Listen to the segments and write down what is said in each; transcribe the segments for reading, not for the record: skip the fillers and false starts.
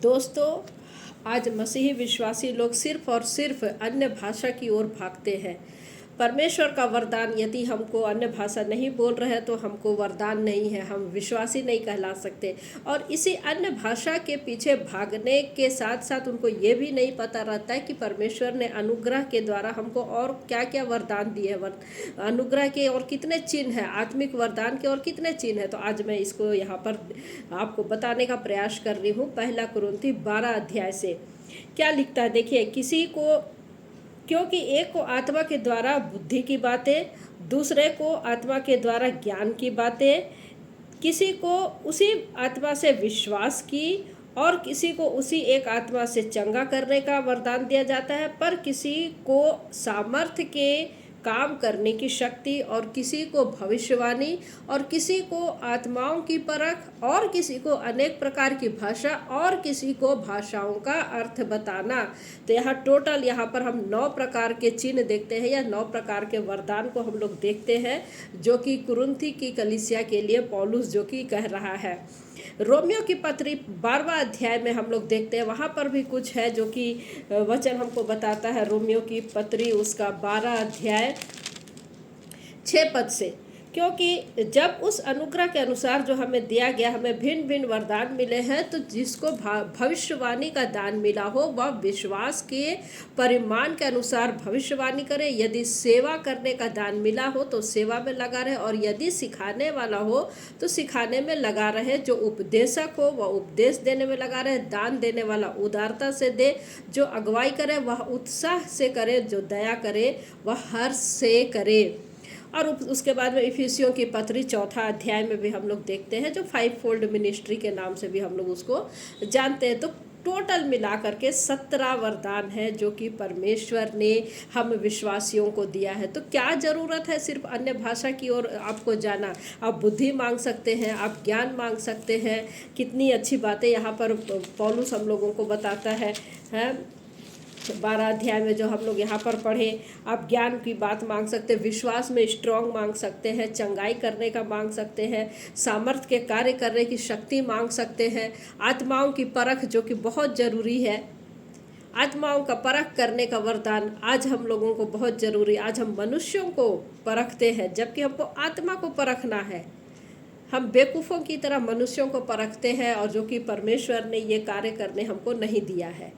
दोस्तों, आज मसीही विश्वासी लोग सिर्फ और सिर्फ अन्य भाषा की ओर भागते हैं। परमेश्वर का वरदान, यदि हमको अन्य भाषा नहीं बोल रहे हैं तो हमको वरदान नहीं है, हम विश्वासी नहीं कहला सकते। और इसी अन्य भाषा के पीछे भागने के साथ साथ उनको ये भी नहीं पता रहता है कि परमेश्वर ने अनुग्रह के द्वारा हमको और क्या क्या वरदान दिए हैं। अनुग्रह के और कितने चिन्ह हैं, आत्मिक वरदान के और कितने चिन्ह हैं। तो आज मैं इसको यहाँ पर आपको बताने का प्रयास कर रही हूँ। पहला कुरिन्थी 12 अध्याय से क्या लिखता है, देखिए। क्योंकि एक को आत्मा के द्वारा बुद्धि की बातें, दूसरे को आत्मा के द्वारा ज्ञान की बातें, किसी को उसी आत्मा से विश्वास की और किसी को उसी एक आत्मा से चंगा करने का वरदान दिया जाता है, पर किसी को सामर्थ्य के काम करने की शक्ति, और किसी को भविष्यवाणी, और किसी को आत्माओं की परख, और किसी को अनेक प्रकार की भाषा, और किसी को भाषाओं का अर्थ बताना। तो यहाँ पर हम 9 प्रकार के चिन्ह देखते हैं, या 9 प्रकार के वरदान को हम लोग देखते हैं, जो कि कुरिन्थी की कलीसिया के लिए पौलुस जो कि कह रहा है। रोमियो की पत्री 12वां अध्याय में हम लोग देखते हैं, वहाँ पर भी कुछ है जो कि वचन हमको बताता है। रोमियो की पत्री उसका 12 अध्याय 6 पद से, क्योंकि जब उस अनुग्रह के अनुसार जो हमें दिया गया, हमें भिन्न भिन्न वरदान मिले हैं, तो जिसको भविष्यवाणी का दान मिला हो वह विश्वास के परिमाण के अनुसार भविष्यवाणी करे। यदि सेवा करने का दान मिला हो तो सेवा में लगा रहे, और यदि सिखाने वाला हो तो सिखाने में लगा रहे। जो उपदेशक हो वह उपदेश देने में लगा रहे। दान देने वाला उदारता से दे, जो अगुवाई करे वह उत्साह से करे, जो दया करे वह हर्ष से करे। और उसके बाद में इफिसियों की पत्री 4 अध्याय में भी हम लोग देखते हैं, जो 5 फोल्ड मिनिस्ट्री के नाम से भी हम लोग उसको जानते हैं। तो टोटल मिला करके 17 वरदान है जो कि परमेश्वर ने हम विश्वासियों को दिया है। तो क्या ज़रूरत है सिर्फ अन्य भाषा की ओर आपको जाना? आप बुद्धि मांग सकते हैं, आप ज्ञान मांग सकते हैं। कितनी अच्छी बातें यहाँ पर पौलुस हम लोगों को बताता है 12 अध्याय में जो हम लोग यहाँ पर पढ़े। आप ज्ञान की बात मांग सकते हैं, विश्वास में स्ट्रॉन्ग मांग सकते हैं, चंगाई करने का मांग सकते हैं, सामर्थ्य के कार्य करने की शक्ति मांग सकते हैं, आत्माओं की परख जो कि बहुत ज़रूरी है। आत्माओं का परख करने का वरदान आज हम लोगों को बहुत ज़रूरी। आज हम मनुष्यों को परखते हैं, जबकि हमको आत्मा को परखना है। हम बेवकूफ़ों की तरह मनुष्यों को परखते हैं, और जो कि परमेश्वर ने ये कार्य करने हमको नहीं दिया है।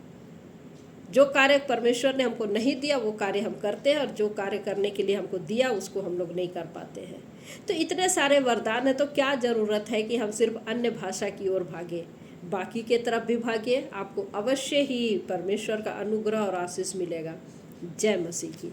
जो कार्य परमेश्वर ने हमको नहीं दिया वो कार्य हम करते हैं, और जो कार्य करने के लिए हमको दिया उसको हम लोग नहीं कर पाते हैं। तो इतने सारे वरदान है, तो क्या ज़रूरत है कि हम सिर्फ अन्य भाषा की ओर भागे? बाकी के तरफ भी भागिए, आपको अवश्य ही परमेश्वर का अनुग्रह और आशीष मिलेगा। जय मसीह की।